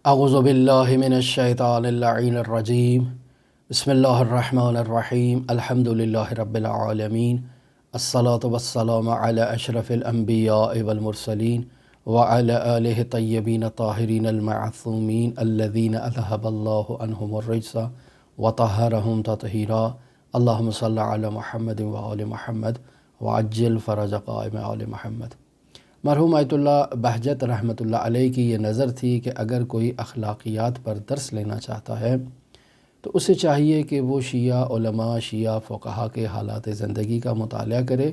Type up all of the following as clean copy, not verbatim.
اعوذ باللہ من الشیطان اللعین الرجیم بسم اللہ الرحمن الرحیم الحمد للہ رب العالمین الصلاة والسلام علی اشرف الانبیاء والمرسلین وعلی آلہ طیبین طاہرین المعصومین الذین اذہب اللہ عنہم الرجس وطہرہم تطہیرا اللہم صل علی محمد وآل محمد وعجل فرج قائم آل محمد۔ مرحوم آیت اللہ بہجت رحمۃ اللہ علیہ کی یہ نظر تھی کہ اگر کوئی اخلاقیات پر درس لینا چاہتا ہے تو اسے چاہیے کہ وہ شیعہ علماء، شیعہ فقہا کے حالات زندگی کا مطالعہ کرے۔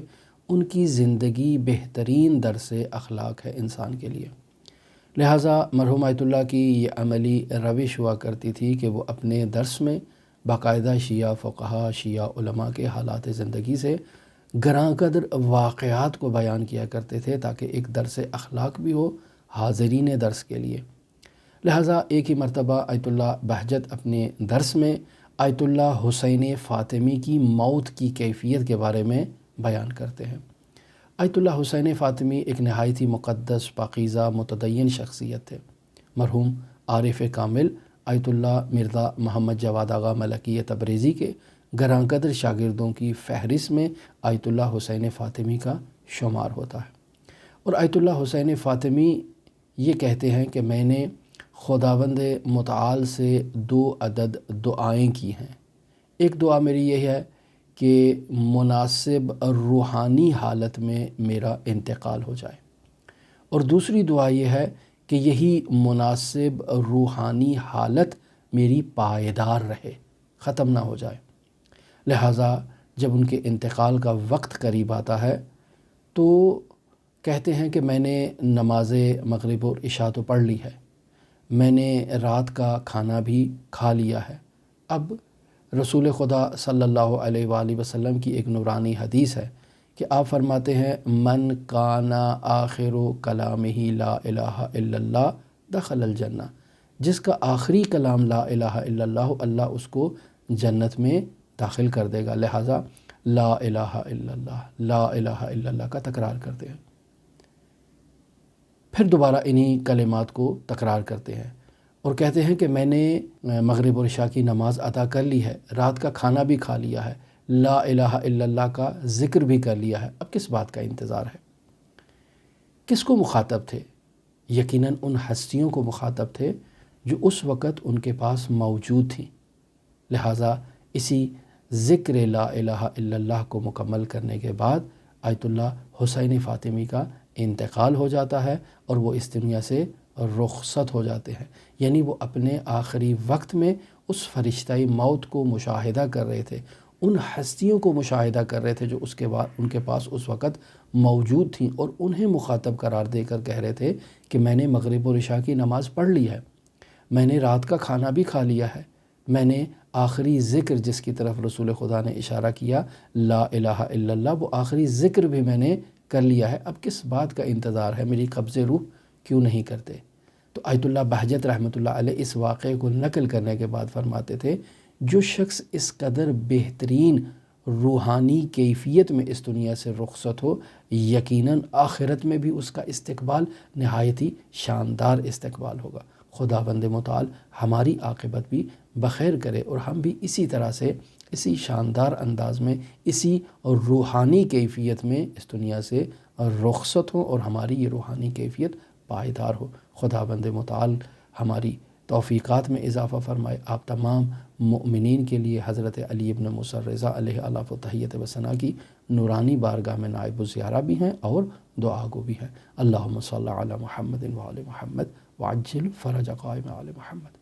ان کی زندگی بہترین درس اخلاق ہے انسان کے لیے۔ لہٰذا مرحوم آیت اللہ کی یہ عملی روش ہوا کرتی تھی کہ وہ اپنے درس میں باقاعدہ شیعہ فقہا، شیعہ علماء کے حالات زندگی سے گراں قدر واقعات کو بیان کیا کرتے تھے تاکہ ایک درس اخلاق بھی ہو حاضرین درس کے لیے۔ لہٰذا ایک ہی مرتبہ آیت اللہ بہجت اپنے درس میں آیت اللہ حسین فاطمی کی موت کی کیفیت کے بارے میں بیان کرتے ہیں۔ آیت اللہ حسین فاطمی ایک نہایت ہی مقدس، پاکیزہ، متدین شخصیت تھے۔ مرحوم عارف کامل آیت اللہ مرزا محمد جواد آغا ملکی تبریزی کے گراں قدر شاگردوں کی فہرست میں آیت اللہ حسین فاطمی کا شمار ہوتا ہے۔ اور آیت اللہ حسین فاطمی یہ کہتے ہیں کہ میں نے خداوند متعال سے 2 عدد دعائیں کی ہیں۔ ایک دعا میری یہ ہے کہ مناسب روحانی حالت میں میرا انتقال ہو جائے، اور دوسری دعا یہ ہے کہ یہی مناسب روحانی حالت میری پائیدار رہے، ختم نہ ہو جائے۔ لہٰذا جب ان کے انتقال کا وقت قریب آتا ہے تو کہتے ہیں کہ میں نے نماز مغرب اور عشاء تو پڑھ لی ہے، میں نے رات کا کھانا بھی کھا لیا ہے۔ اب رسول خدا صلی اللہ علیہ وآلہ وسلم کی ایک نورانی حدیث ہے کہ آپ فرماتے ہیں من کان آخر کلامہ لا الہ الا اللہ دخل الجنہ، جس کا آخری کلام لا الہ الا اللہ، اللہ اس کو جنت میں داخل کر دے گا۔ لہٰذا لا الہ الا اللہ، لا الہ الا اللہ کا تکرار کرتے ہیں، پھر دوبارہ انہی کلمات کو تکرار کرتے ہیں اور کہتے ہیں کہ میں نے مغرب اور عشاء کی نماز ادا کر لی ہے، رات کا کھانا بھی کھا لیا ہے، لا الہ الا اللہ کا ذکر بھی کر لیا ہے، اب کس بات کا انتظار ہے؟ کس کو مخاطب تھے؟ یقیناً ان ہستیوں کو مخاطب تھے جو اس وقت ان کے پاس موجود تھیں۔ لہٰذا اسی ذکر لا الہ الا اللہ کو مکمل کرنے کے بعد آیت اللہ حسین فاطمی کا انتقال ہو جاتا ہے اور وہ اس دنیا سے رخصت ہو جاتے ہیں۔ یعنی وہ اپنے آخری وقت میں اس فرشتہ موت کو مشاہدہ کر رہے تھے، ان ہستیوں کو مشاہدہ کر رہے تھے جو اس کے بعد ان کے پاس اس وقت موجود تھیں، اور انہیں مخاطب قرار دے کر کہہ رہے تھے کہ میں نے مغرب اور عشاء کی نماز پڑھ لی ہے، میں نے رات کا کھانا بھی کھا لیا ہے، میں نے آخری ذکر جس کی طرف رسول خدا نے اشارہ کیا لا الہ الا اللہ، وہ آخری ذکر بھی میں نے کر لیا ہے، اب کس بات کا انتظار ہے؟ میری قبض روح کیوں نہیں کرتے؟ تو آیت اللہ بہجت رحمۃ اللہ علیہ اس واقعے کو نقل کرنے کے بعد فرماتے تھے جو شخص اس قدر بہترین روحانی کیفیت میں اس دنیا سے رخصت ہو، یقیناً آخرت میں بھی اس کا استقبال نہایت ہی شاندار استقبال ہوگا۔ خداوند متعال ہماری عاقبت بھی بخیر کرے اور ہم بھی اسی طرح سے، اسی شاندار انداز میں، اسی روحانی کیفیت میں اس دنیا سے رخصت ہوں اور ہماری یہ روحانی کیفیت پائیدار ہو۔ خداوند متعال ہماری توفیقات میں اضافہ فرمائے۔ آپ تمام مؤمنین کے لیے حضرت علی ابن موسیٰ الرضا علیہ الاف و تحیت و ثنا کی نورانی بارگاہ میں نائب الزیارہ بھی ہیں اور دعا گو بھی ہیں۔ اللہم صلی علی محمد وآل محمد وعجل فرج قائم آل محمد۔